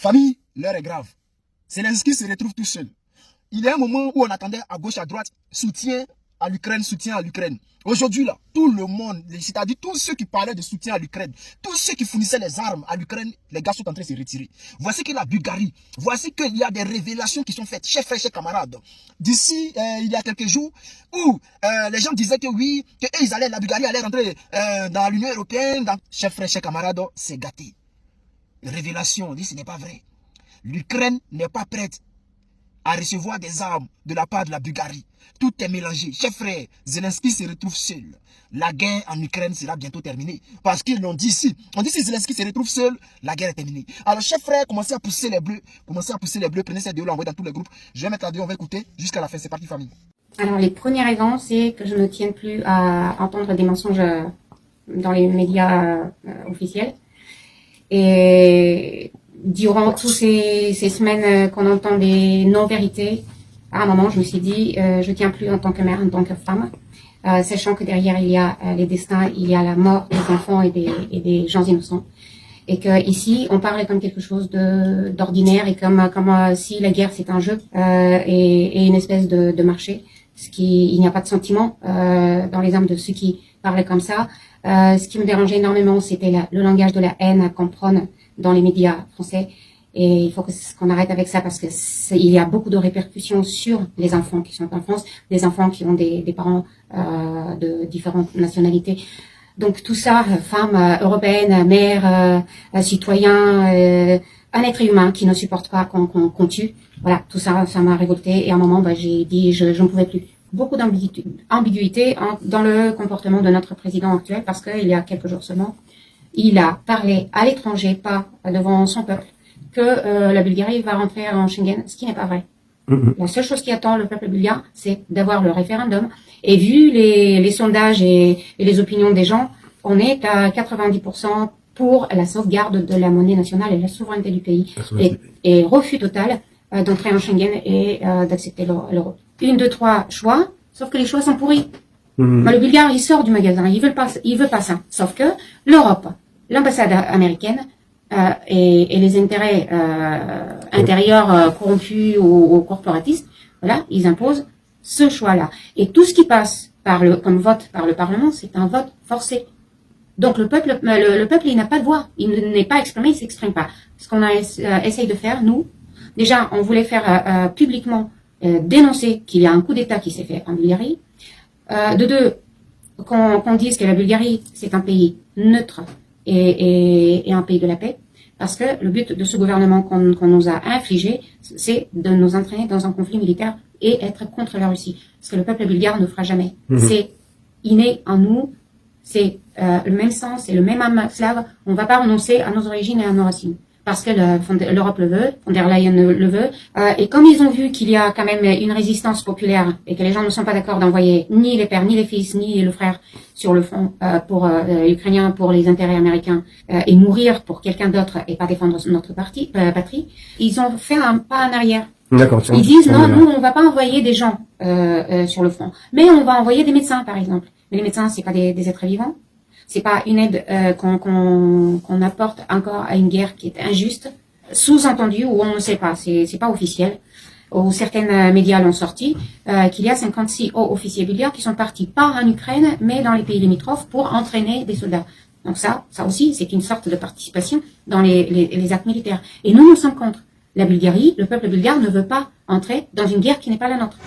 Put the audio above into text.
Famille, l'heure est grave. Zelensky se retrouve tout seul. Il y a un moment où on attendait à gauche, à droite, soutien à l'Ukraine, soutien à l'Ukraine. Aujourd'hui, là, tout le monde, c'est-à-dire tous ceux qui parlaient de soutien à l'Ukraine, tous ceux qui fournissaient les armes à l'Ukraine, les gars sont en train de se retirer. Voici que la Bulgarie, voici qu'il y a des révélations qui sont faites, chers frères, chers camarades. D'ici, il y a quelques jours, où les gens disaient que oui, la Bulgarie allait rentrer dans l'Union européenne. Chers frères, chers camarades, c'est gâté. Révélation, on dit ce n'est pas vrai. L'Ukraine n'est pas prête à recevoir des armes de la part de la Bulgarie. Tout est mélangé. Chers frères, Zelensky se retrouve seul. La guerre en Ukraine sera bientôt terminée. Parce qu'ils l'ont dit ici. On dit si Zelensky se retrouve seul, la guerre est terminée. Alors, chers frères, commencez à pousser les bleus. Commencez à pousser les bleus. Prenez cette vidéo, l'envoyez dans tous les groupes. Je vais mettre la vidéo, on va écouter jusqu'à la fin. C'est parti, famille. Alors, les premières raisons, c'est que je ne tienne plus à entendre des mensonges dans les médias officiels. Et durant toutes ces semaines qu'on entend des non-vérités, à un moment, je me suis dit, je tiens plus en tant que mère, en tant que femme, sachant que derrière, il y a les destins, il y a la mort des enfants et des gens innocents. Et que ici, on parle comme quelque chose d'ordinaire et comme si la guerre, c'est un jeu et une espèce de marché. Il n'y a pas de sentiment dans les âmes de ceux qui parlent comme ça. Ce qui me dérangeait énormément, c'était le langage de la haine qu'on prône dans les médias français. Et il faut qu'on arrête avec ça parce que il y a beaucoup de répercussions sur les enfants qui sont en France, des enfants qui ont des parents de différentes nationalités. Donc tout ça, femme européenne, mère, citoyen, un être humain qui ne supporte pas qu'on tue. Voilà, tout ça, ça m'a révolté. Et à un moment, j'ai dit, je ne pouvais plus. Beaucoup d'ambiguïté dans le comportement de notre président actuel parce qu'il y a quelques jours seulement, il a parlé à l'étranger, pas devant son peuple, que la Bulgarie va rentrer en Schengen, ce qui n'est pas vrai. La seule chose qui attend le peuple bulgare, c'est d'avoir le référendum. Et vu les sondages et les opinions des gens, on est à 90% pour la sauvegarde de la monnaie nationale et la souveraineté du pays. Et refus total d'entrer en Schengen et d'accepter l'euro. 1, 2, 3 choix, sauf que les choix sont pourris. Le Bulgare, il sort du magasin, il veut pas ça. Sauf que l'Europe, l'ambassade américaine et les intérêts intérieurs corrompus ou corporatistes, voilà, ils imposent ce choix-là. Et tout ce qui passe comme vote par le Parlement, c'est un vote forcé. Donc le peuple, il n'a pas de voix, il n'est pas exprimé, il s'exprime pas. Ce qu'on a essayé de faire, nous, déjà, on voulait faire publiquement dénoncer qu'il y a un coup d'État qui s'est fait en Bulgarie. De deux, qu'on dise que la Bulgarie, c'est un pays neutre et un pays de la paix. Parce que le but de ce gouvernement qu'on nous a infligé, c'est de nous entraîner dans un conflit militaire et être contre la Russie. Ce que le peuple bulgare ne fera jamais. C'est inné en nous, c'est le même sang, c'est le même âme slave. On ne va pas renoncer à nos origines et à nos racines. Parce que l'Europe le veut, von der Leyen le veut. Et comme ils ont vu qu'il y a quand même une résistance populaire et que les gens ne sont pas d'accord d'envoyer ni les pères, ni les fils, ni le frère sur le front pour l'Ukrainien, pour les intérêts américains et mourir pour quelqu'un d'autre et pas défendre notre patrie, ils ont fait un pas en arrière. D'accord. Ils disent non, nous on va pas envoyer des gens sur le front, mais on va envoyer des médecins par exemple. Mais les médecins c'est pas des êtres vivants. C'est pas une aide qu'on apporte encore à une guerre qui est injuste, sous-entendu ou on ne sait pas, c'est pas officiel. Ou certains médias l'ont sorti, qu'il y a 56 hauts officiers bulgares qui sont partis pas en Ukraine, mais dans les pays limitrophes pour entraîner des soldats. Donc ça aussi, c'est une sorte de participation dans les actes militaires. Et nous sommes contre. La Bulgarie, le peuple bulgare ne veut pas entrer dans une guerre qui n'est pas la nôtre.